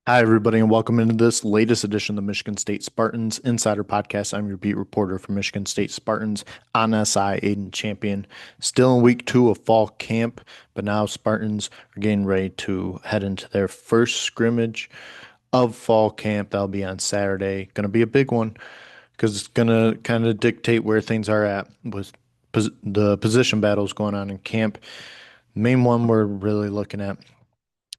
Hi, everybody, and welcome into this latest edition of the Michigan State Spartans Insider Podcast. I'm your beat reporter for Michigan State Spartans on SI, Aiden Champion. Still in week two of fall camp, but now Spartans are getting ready to head into their first scrimmage of fall camp. That'll be on Saturday. Going to be a big one because it's going to kind of dictate where things are at with the position battles going on in camp. The main one we're really looking at,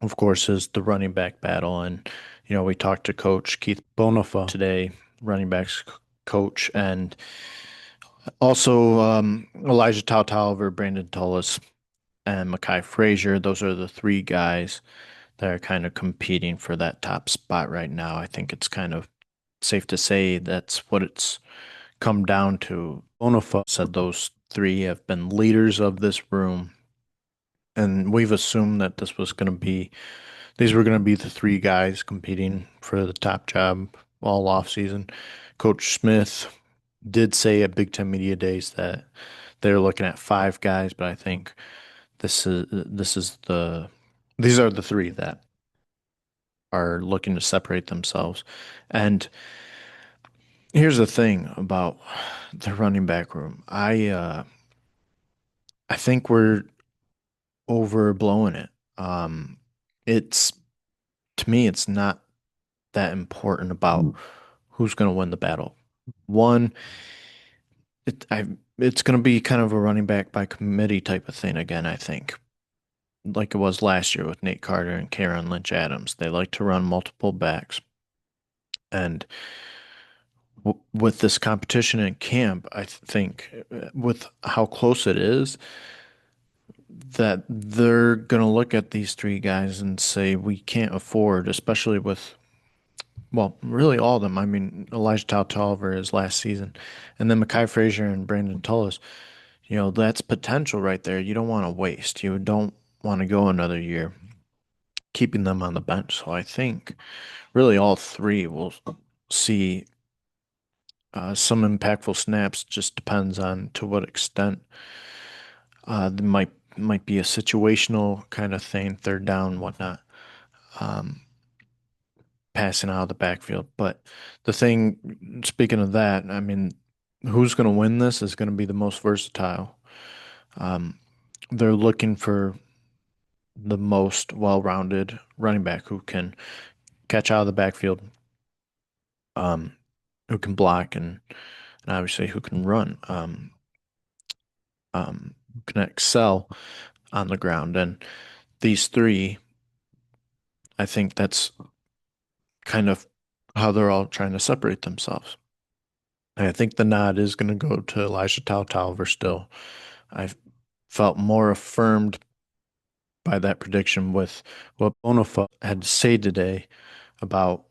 of course, is the running back battle. And, we talked to Coach Keith Bonifa today, running backs coach, and also Elijah Tautauver, Brandon Tullis, and Makai Frazier. Those are the three guys that are kind of competing for that top spot right now. I think it's kind of safe to say that's what it's come down to. Bonifa said those three have been leaders of this room, and we've assumed that these were going to be the three guys competing for the top job all off season. Coach Smith did say at Big Ten Media Days that they're looking at five guys, but I think this is these are the three that are looking to separate themselves. And here's the thing about the running back room. I think we're overblowing it. It's to me, it's not that important about who's going to win the battle. One, it's going to be kind of a running back by committee type of thing again, I think, like it was last year with Nate Carter and Karen Lynch Adams. They like to run multiple backs. And with this competition in camp, I think with how close it is, that they're going to look at these three guys and say, we can't afford, especially with well, really all of them. I mean, Elijah Tolliver is last season, and then Makai Frazier and Brandon Tullis. That's potential right there. You don't want to waste. You don't want to go another year keeping them on the bench. So I think really all three will see some impactful snaps. Just depends on to what extent. There might be a situational kind of thing, third down, whatnot. Um, Passing out of the backfield. But speaking of that, I mean, who's going to win this is going to be the most versatile. Um, they're looking for the most well-rounded running back who can catch out of the backfield, um, who can block, and obviously who can run, who can excel on the ground. And these three, I think that's kind of how they're all trying to separate themselves. And I think the nod is going to go to Elijah Tauber still. I felt more affirmed by that prediction with what Bonifant had to say today about,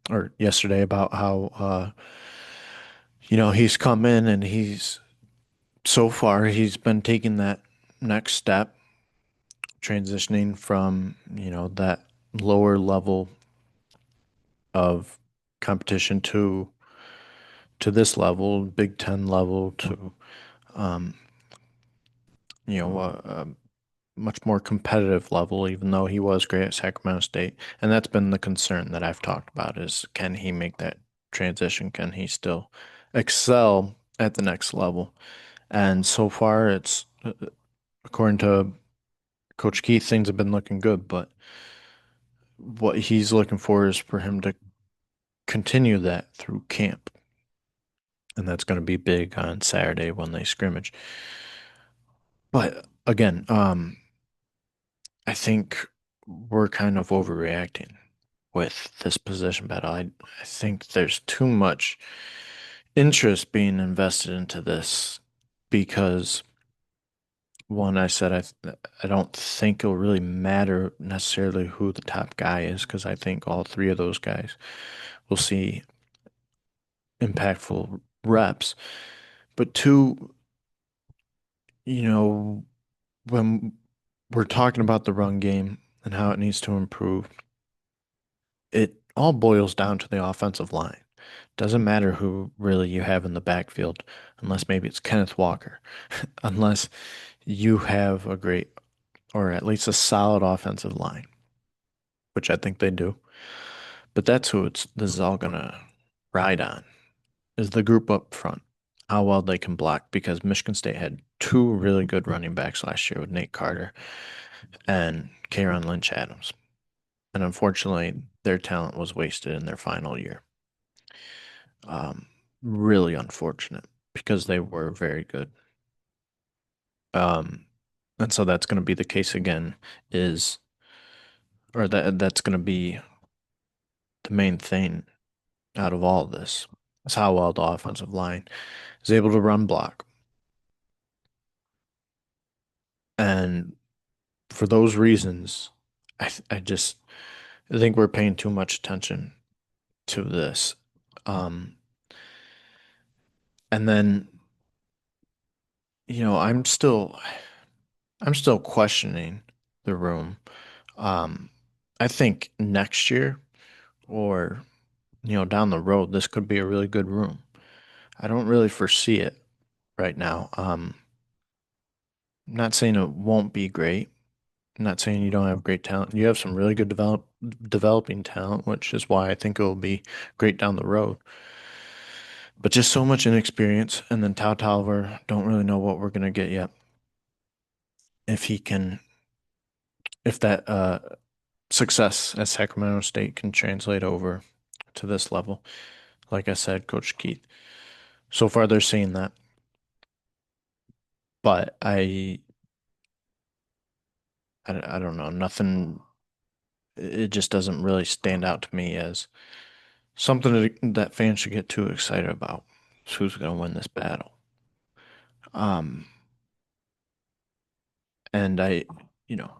or yesterday about how, he's come in and so far, he's been taking that next step, transitioning from, that lower level of competition to this level, Big Ten level, to, um, a much more competitive level, even though he was great at Sacramento State. And that's been the concern that I've talked about is can he make that transition? Can he still excel at the next level? And so far, it's according to Coach Keith, things have been looking good. But what he's looking for is for him to continue that through camp. And that's going to be big on Saturday when they scrimmage. But again, I think we're kind of overreacting with this position battle. I think there's too much interest being invested into this because one, I said I don't think it'll really matter necessarily who the top guy is because I think all three of those guys will see impactful reps. But two, you know, when we're talking about the run game and how it needs to improve, it all boils down to the offensive line. Doesn't matter who really you have in the backfield, unless maybe it's Kenneth Walker, unless you have a great or at least a solid offensive line, which I think they do. But that's who this is all gonna ride on is the group up front, how well they can block because Michigan State had two really good running backs last year with Nate Carter and Karen Lynch Adams. And unfortunately, their talent was wasted in their final year. Um, really unfortunate because they were very good. Um, and so that's going to be the case again, is or that's going to be the main thing out of all of this is how well the offensive line is able to run block. And for those reasons, I just I think we're paying too much attention to this. Um, and then, I'm still questioning the room. Um, I think next year or down the road, this could be a really good room. I don't really foresee it right now. I'm not saying it won't be great. I'm not saying you don't have great talent. You have some really good developing talent, which is why I think it will be great down the road. But just so much inexperience, and then Tao Tolliver, don't really know what we're gonna get yet. If he can, if that success at Sacramento State can translate over to this level, like I said, Coach Keith. So far, they're seeing that, but I don't know. Nothing. It just doesn't really stand out to me as something that fans should get too excited about. Who's going to win this battle? Um, and you know,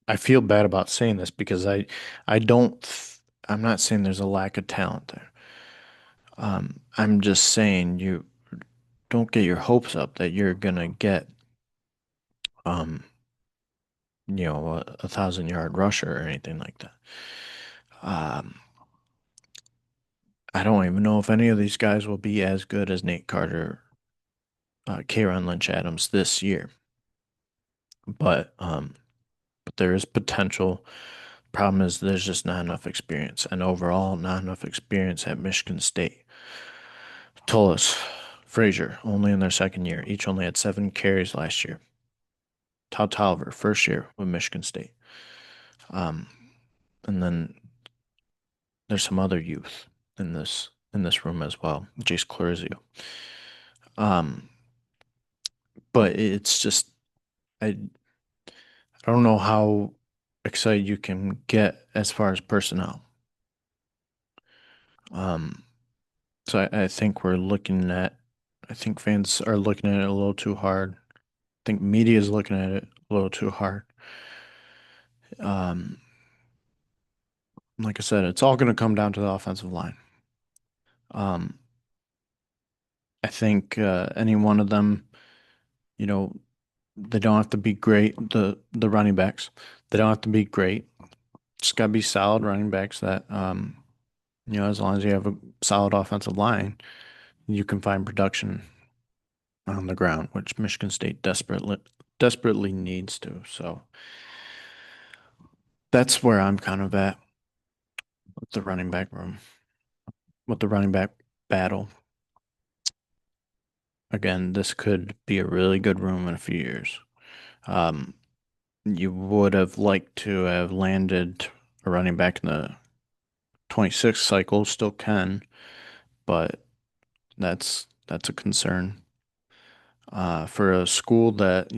I feel bad about saying this because I don't, I'm not saying there's a lack of talent there. I'm just saying you don't get your hopes up that you're gonna get, um, a 1,000 yard rusher or anything like that. Um, I don't even know if any of these guys will be as good as Nate Carter, K'Ron Lynch Adams this year, but there is potential. Problem is there's just not enough experience, and overall, not enough experience at Michigan State. Tullis, Frazier, only in their second year. Each only had 7 carries last year. Todd Tolliver, first year with Michigan State. Um, and then there's some other youth in this room as well. Jace Clarizio. Um, but it's just I don't know how excited you can get as far as personnel. Um, so I think I think fans are looking at it a little too hard. I think media is looking at it a little too hard. Um, like I said, it's all going to come down to the offensive line. Um, I think any one of them, you know, they don't have to be great. The running backs, they don't have to be great. Just got to be solid running backs that, as long as you have a solid offensive line, you can find production on the ground, which Michigan State desperately needs to. So that's where I'm kind of at with the running back room, with the running back battle. Again, this could be a really good room in a few years. Um, you would have liked to have landed a running back in the 26th cycle, still can, but that's a concern. For a school that,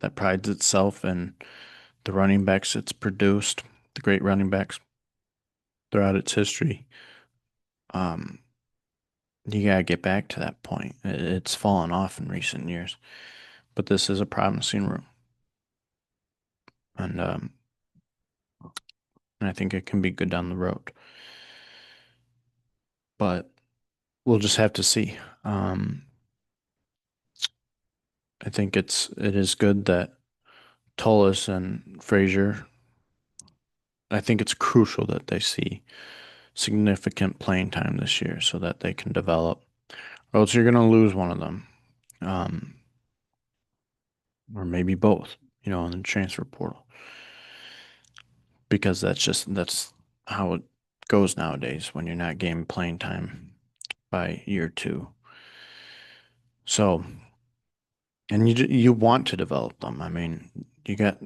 that prides itself in the running backs it's produced, the great running backs throughout its history. Um, you gotta get back to that point. It's fallen off in recent years, but this is a promising room, and and I think it can be good down the road. But we'll just have to see. I think it is good that Tullis and Frazier. I think it's crucial that they see significant playing time this year so that they can develop, or else you're going to lose one of them, um, or maybe both, in the transfer portal. because that's how it goes nowadays when you're not getting playing time by year two. So, and you want to develop them. I mean, you got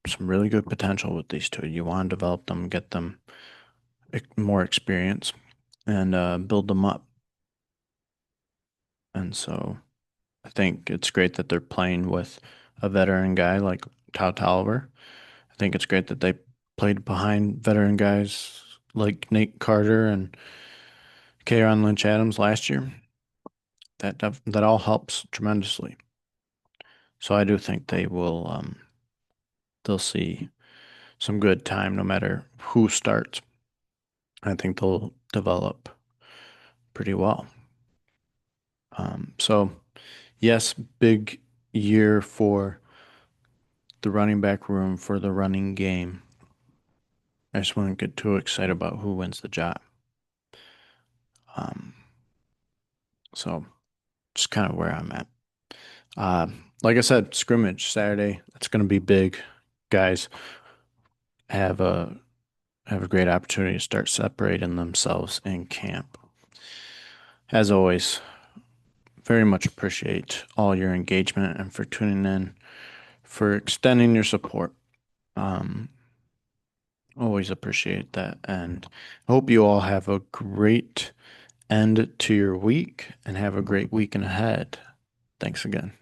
some really good potential with these two. You want to develop them, get them more experience, and build them up. And so, I think it's great that they're playing with a veteran guy like Todd Tolliver. I think it's great that they played behind veteran guys like Nate Carter and K'Ron Lynch Adams last year. That all helps tremendously. So I do think they'll see some good time no matter who starts. I think they'll develop pretty well. So yes, big year for the running back room for the running game. I just wouldn't get too excited about who wins the job. Um, so just kind of where I'm at. Uh, like I said, scrimmage Saturday. That's going to be big. Guys have a great opportunity to start separating themselves in camp. As always, very much appreciate all your engagement and for tuning in, for extending your support. Um, Always appreciate that. And I hope you all have a great end to your week and have a great weekend ahead. Thanks again.